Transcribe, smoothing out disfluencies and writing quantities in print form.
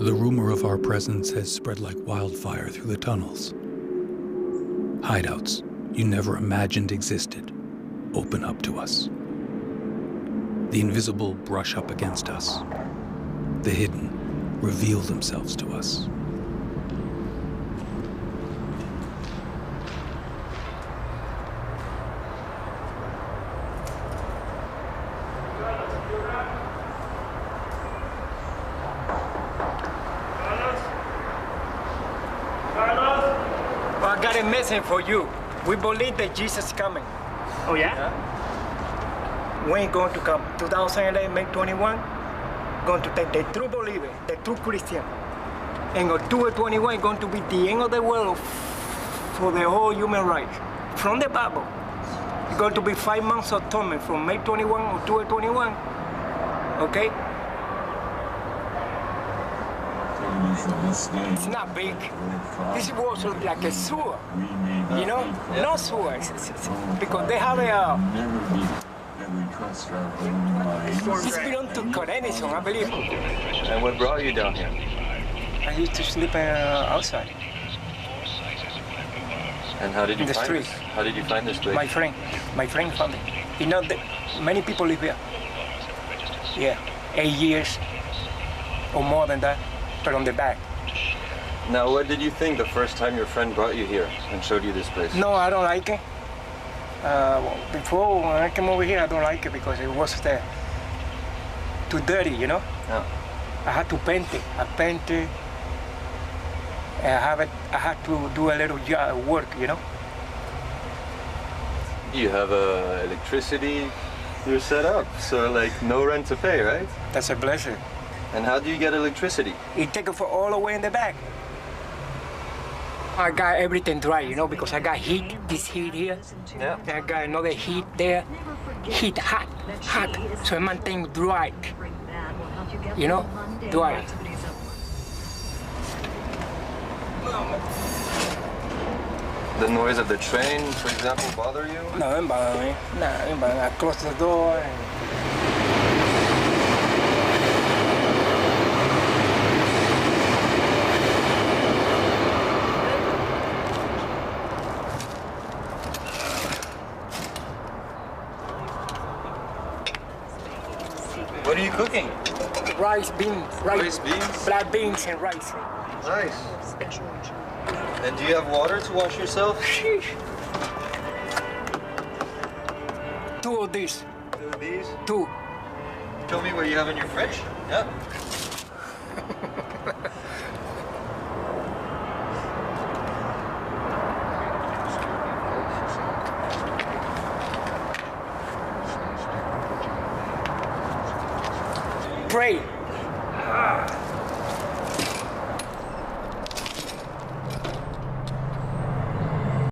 The rumor of our presence has spread like wildfire through the tunnels. Hideouts you never imagined existed open up to us. The invisible brush up against us. The hidden reveal themselves to us. I got a message for you. We believe that Jesus is coming. Oh, yeah? When going to come? 2011, May 21, going to take the true believer, the true Christian. And on 2021, going to be the end of the world for the whole human race. From the Bible. It's going to be 5 months of torment from May 21 or 2021. Okay? It's not big. This was like a sewer, you know? Yeah. No sewer, because they have a... This belongs to Coronation, I believe. And what brought you down here? I used to sleep outside. And how did you In the find street. this? How did you find this place? My friend found it. You know, many people live here. Yeah, 8 years or more than that, but on the back. Now, what did you think the first time your friend brought you here and showed you this place? No, I don't like it. Before, when I came over here, I don't like it because it was too dirty, you know? Yeah. I had to paint it. I painted. I had to do a little work, you know? You have electricity, you're set up, so like no rent to pay, right? That's a blessing. And how do you get electricity? It take it for all the way in the back. I got everything dry, you know, because I got heat, this heat here. Yeah. I got another heat there. Heat hot, so it maintains dry. You know, dry. The noise of the train, for example, bother you? No, it don't bother me. No, it don't bother me. I close the door. What are you cooking? Rice, beans, Rice, beans? black beans and rice. Nice. And do you have water to wash yourself? Sheesh. 2 of these. 2 of these? 2. Show me what you have in your fridge. Yeah. Pray.